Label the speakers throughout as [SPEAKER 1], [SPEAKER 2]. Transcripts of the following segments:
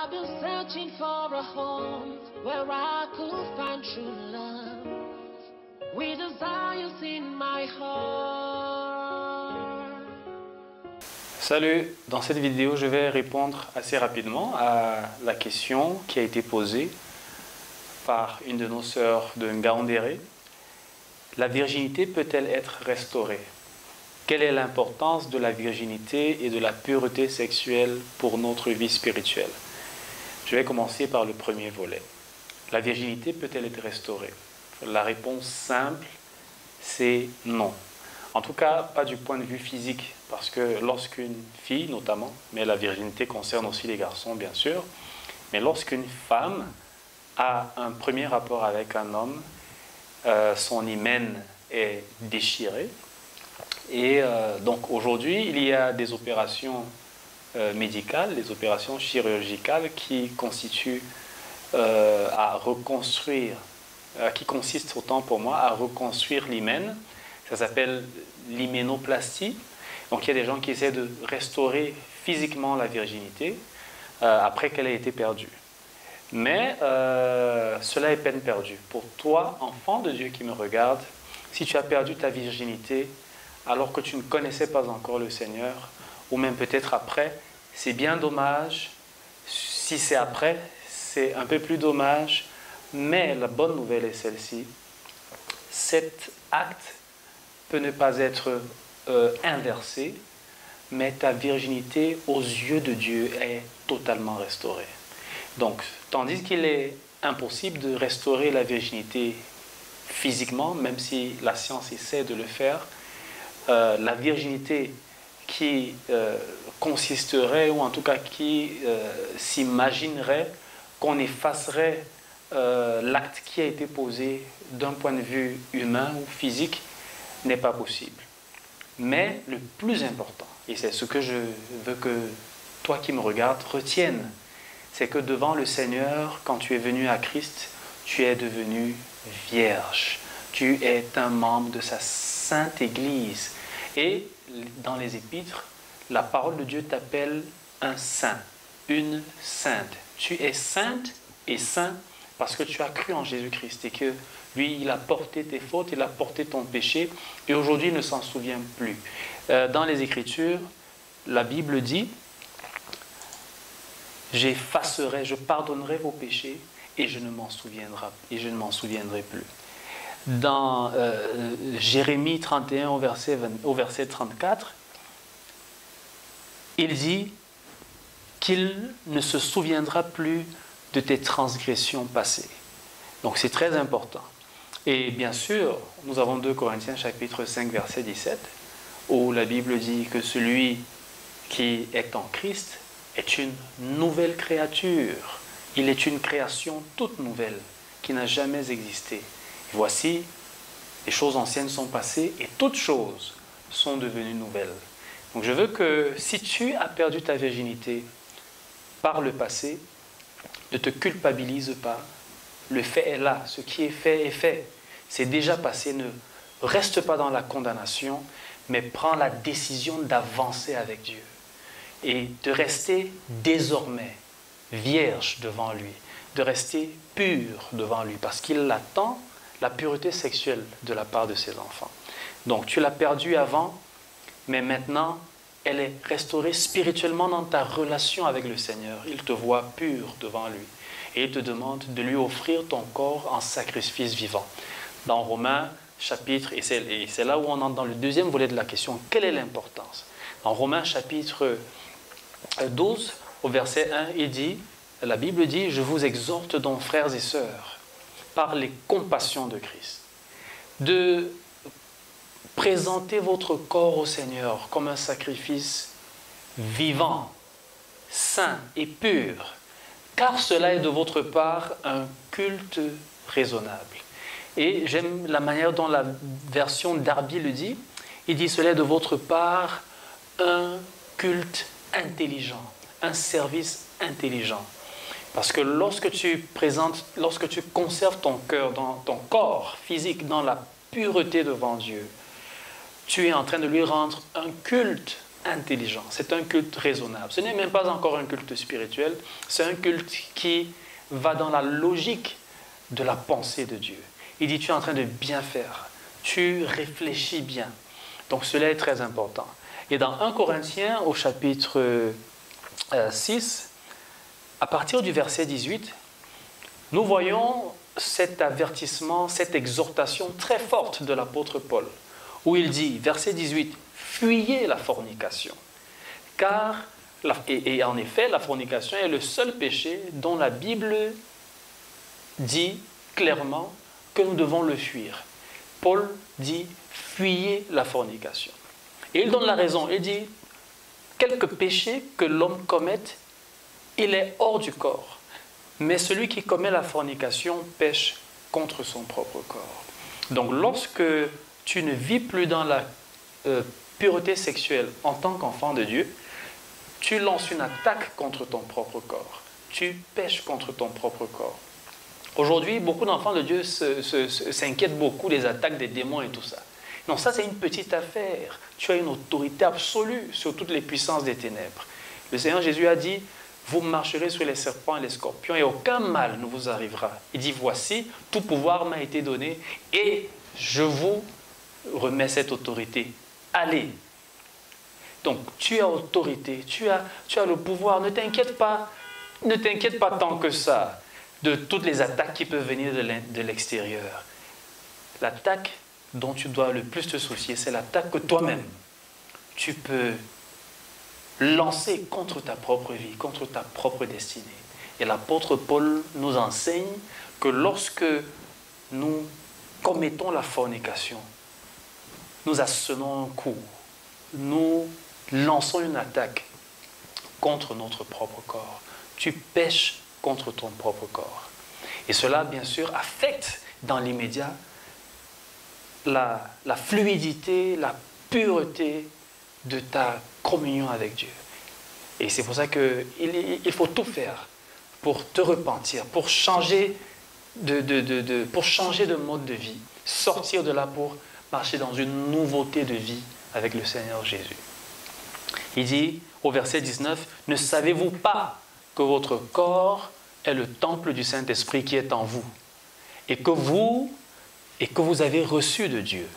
[SPEAKER 1] I've been searching for a home where I could find true love with desires in my heart.
[SPEAKER 2] Salut, dans cette vidéo je vais répondre assez rapidement à la question qui a été posée par une de nos sœurs de Ngaoundéré. La virginité peut-elle être restaurée? Quelle est l'importance de la virginité et de la pureté sexuelle pour notre vie spirituelle? Je vais commencer par le premier volet. La virginité peut-elle être restaurée? La réponse simple, c'est non. En tout cas, pas du point de vue physique, parce que lorsqu'une fille, notamment, mais la virginité concerne aussi les garçons, bien sûr, mais lorsqu'une femme a un premier rapport avec un homme, son hymen est déchiré. Et donc aujourd'hui, il y a des opérations médicales, des opérations chirurgicales qui constituent à reconstruire, qui consistent autant pour moi à reconstruire l'hymen. Ça s'appelle l'hyménoplastie. Donc il y a des gens qui essaient de restaurer physiquement la virginité après qu'elle ait été perdue. Mais cela est peine perdue. Pour toi, enfant de Dieu qui me regarde, si tu as perdu ta virginité alors que tu ne connaissais pas encore le Seigneur, ou même peut-être après, c'est bien dommage. Si c'est après, c'est un peu plus dommage. Mais la bonne nouvelle est celle-ci. Cet acte peut ne pas être inversé, mais ta virginité aux yeux de Dieu est totalement restaurée. Donc, tandis qu'il est impossible de restaurer la virginité physiquement, même si la science essaie de le faire, la virginité qui consisterait, ou en tout cas qui s'imaginerait qu'on effacerait l'acte qui a été posé d'un point de vue humain ou physique, n'est pas possible. Mais le plus important, et c'est ce que je veux que toi qui me regardes retiennes, c'est que devant le Seigneur, quand tu es venu à Christ, tu es devenu vierge. Tu es un membre de sa sainte Église. Et dans les épîtres, la parole de Dieu t'appelle un saint, une sainte. Tu es sainte et saint parce que tu as cru en Jésus-Christ et que lui, il a porté tes fautes, il a porté ton péché et aujourd'hui, il ne s'en souvient plus. Dans les Écritures, la Bible dit « J'effacerai, je pardonnerai vos péchés et je ne m'en souviendrai plus. » Dans Jérémie 31 au verset 34, il dit qu'il ne se souviendra plus de tes transgressions passées. Donc c'est très important. Et bien sûr, nous avons 2 Corinthiens chapitre 5 verset 17, où la Bible dit que celui qui est en Christ est une nouvelle créature. Il est une création toute nouvelle qui n'a jamais existé. Voici, les choses anciennes sont passées et toutes choses sont devenues nouvelles. Donc je veux que si tu as perdu ta virginité par le passé, ne te culpabilise pas. Le fait est là, ce qui est fait est fait. C'est déjà passé, ne reste pas dans la condamnation, mais prends la décision d'avancer avec Dieu et de rester désormais vierge devant lui, de rester pur devant lui, parce qu'il attend la pureté sexuelle de la part de ses enfants. Donc tu l'as perdue avant, mais maintenant elle est restaurée spirituellement dans ta relation avec le Seigneur. Il te voit pur devant lui et il te demande de lui offrir ton corps en sacrifice vivant. Dans Romains chapitre, et c'est là où on entre dans le deuxième volet de la question, quelle est l'importance? Dans Romains chapitre 12, au verset 1, la Bible dit « Je vous exhorte donc, frères et sœurs, par les compassions de Christ, de présenter votre corps au Seigneur comme un sacrifice vivant, saint et pur, car cela est de votre part un culte raisonnable. » Et j'aime la manière dont la version Darby le dit. Il dit « Cela est de votre part un culte intelligent, un service intelligent. » Parce que lorsque tu conserves ton cœur, ton corps physique dans la pureté devant Dieu, tu es en train de lui rendre un culte intelligent, c'est un culte raisonnable. Ce n'est même pas encore un culte spirituel, c'est un culte qui va dans la logique de la pensée de Dieu. Il dit, tu es en train de bien faire, tu réfléchis bien. Donc cela est très important. Et dans 1 Corinthiens, au chapitre 6, à partir du verset 18, nous voyons cet avertissement, cette exhortation très forte de l'apôtre Paul, où il dit, verset 18, « Fuyez la fornication, car, et en effet, la fornication est le seul péché dont la Bible dit clairement que nous devons le fuir. » Paul dit, « Fuyez la fornication. » Et il donne la raison, il dit, « Quelque péché que l'homme commette, il est hors du corps. Mais celui qui commet la fornication pêche contre son propre corps. » Donc lorsque tu ne vis plus dans la pureté sexuelle en tant qu'enfant de Dieu, tu lances une attaque contre ton propre corps. Tu pêches contre ton propre corps. Aujourd'hui, beaucoup d'enfants de Dieu s'inquiètent beaucoup des attaques des démons et tout ça. Non, ça c'est une petite affaire. Tu as une autorité absolue sur toutes les puissances des ténèbres. Le Seigneur Jésus a dit, vous marcherez sur les serpents et les scorpions et aucun mal ne vous arrivera. Il dit, voici, tout pouvoir m'a été donné et je vous remets cette autorité. Allez. Donc, tu as autorité, tu as le pouvoir. Ne t'inquiète pas tant que ça de toutes les attaques qui peuvent venir de l'extérieur. L'attaque dont tu dois le plus te soucier, c'est l'attaque que toi-même, tu peux lancer contre ta propre vie, contre ta propre destinée. Et l'apôtre Paul nous enseigne que lorsque nous commettons la fornication, nous assonons un coup, nous lançons une attaque contre notre propre corps. Tu pêches contre ton propre corps. Et cela, bien sûr, affecte dans l'immédiat la fluidité, la pureté de ta communion avec Dieu. Et c'est pour ça qu'il faut tout faire pour te repentir, pour changer de mode de vie, sortir de là pour marcher dans une nouveauté de vie avec le Seigneur Jésus. Il dit au verset 19, « Ne savez-vous pas que votre corps est le temple du Saint-Esprit qui est en vous et que vous avez reçu de Dieu. »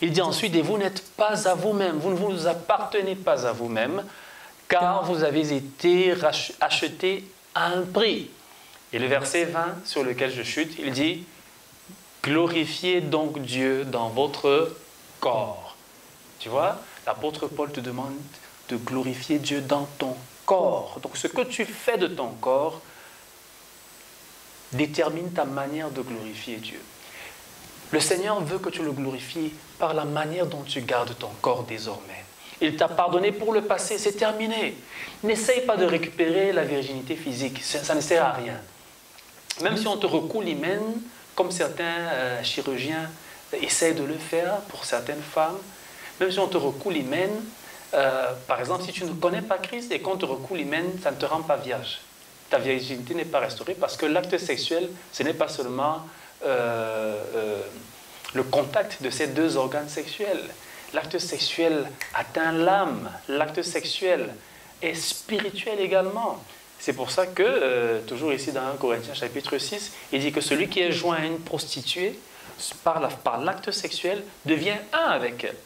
[SPEAKER 2] Il dit ensuite, « Et vous n'êtes pas à vous-même, vous ne vous appartenez pas à vous-même, car vous avez été achetés à un prix. » Et le verset 20 sur lequel je chute, il dit, « Glorifiez donc Dieu dans votre corps. » Tu vois, l'apôtre Paul te demande de glorifier Dieu dans ton corps. Donc ce que tu fais de ton corps détermine ta manière de glorifier Dieu. Le Seigneur veut que tu le glorifies par la manière dont tu gardes ton corps désormais. Il t'a pardonné pour le passé, c'est terminé. N'essaye pas de récupérer la virginité physique, ça ne sert à rien. Même si on te recoue l'hymen, comme certains chirurgiens essayent de le faire pour certaines femmes, même si on te recoue l'hymen, par exemple, si tu ne connais pas Christ et qu'on te recoue l'hymen, ça ne te rend pas vierge. Ta virginité n'est pas restaurée parce que l'acte sexuel, ce n'est pas seulement le contact de ces deux organes sexuels. L'acte sexuel atteint l'âme. L'acte sexuel est spirituel également. C'est pour ça que, toujours ici dans 1 Corinthiens chapitre 6, il dit que celui qui est joint à une prostituée, par l'acte sexuel, devient un avec elle.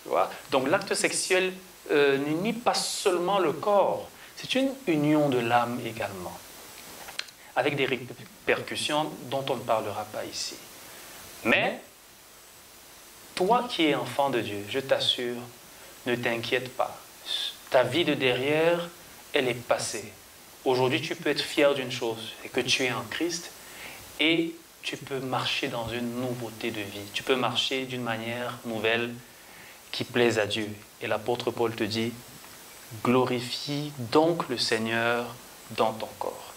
[SPEAKER 2] Tu vois? Donc l'acte sexuel n'unit pas seulement le corps, c'est une union de l'âme également, avec des répercussions dont on ne parlera pas ici. Mais, toi qui es enfant de Dieu, je t'assure, ne t'inquiète pas. Ta vie de derrière, elle est passée. Aujourd'hui, tu peux être fier d'une chose, c'est que tu es en Christ et tu peux marcher dans une nouveauté de vie. Tu peux marcher d'une manière nouvelle qui plaise à Dieu. Et l'apôtre Paul te dit, glorifie donc le Seigneur dans ton corps.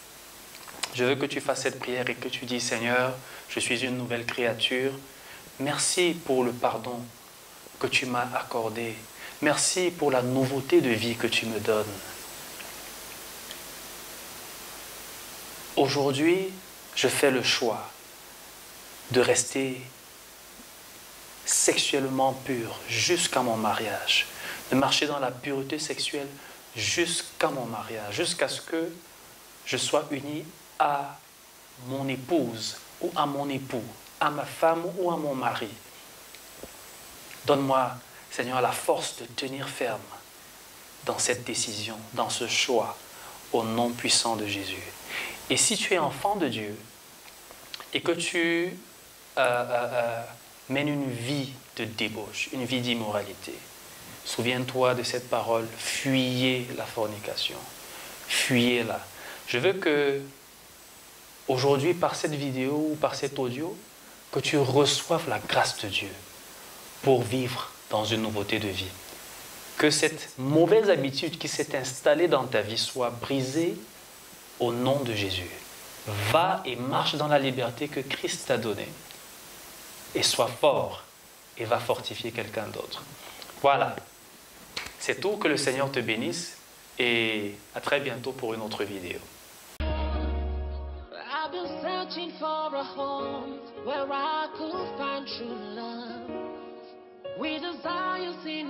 [SPEAKER 2] Je veux que tu fasses cette prière et que tu dis, Seigneur, je suis une nouvelle créature. Merci pour le pardon que tu m'as accordé. Merci pour la nouveauté de vie que tu me donnes. Aujourd'hui, je fais le choix de rester sexuellement pur jusqu'à mon mariage, de marcher dans la pureté sexuelle jusqu'à mon mariage, jusqu'à ce que je sois uni à mon épouse ou à mon époux, à ma femme ou à mon mari. Donne-moi, Seigneur, la force de tenir ferme dans cette décision, dans ce choix, au nom puissant de Jésus. Et si tu es enfant de Dieu et que tu mènes une vie de débauche, une vie d'immoralité, souviens-toi de cette parole, fuyez la fornication, fuyez-la. Je veux que, aujourd'hui, par cette vidéo ou par cet audio, que tu reçoives la grâce de Dieu pour vivre dans une nouveauté de vie. Que cette mauvaise habitude qui s'est installée dans ta vie soit brisée au nom de Jésus. Va et marche dans la liberté que Christ t'a donnée. Et sois fort et va fortifier quelqu'un d'autre. Voilà. C'est tout. Que le Seigneur te bénisse et à très bientôt pour une autre vidéo.
[SPEAKER 1] I've been searching for a home where I could find true love. We desire sin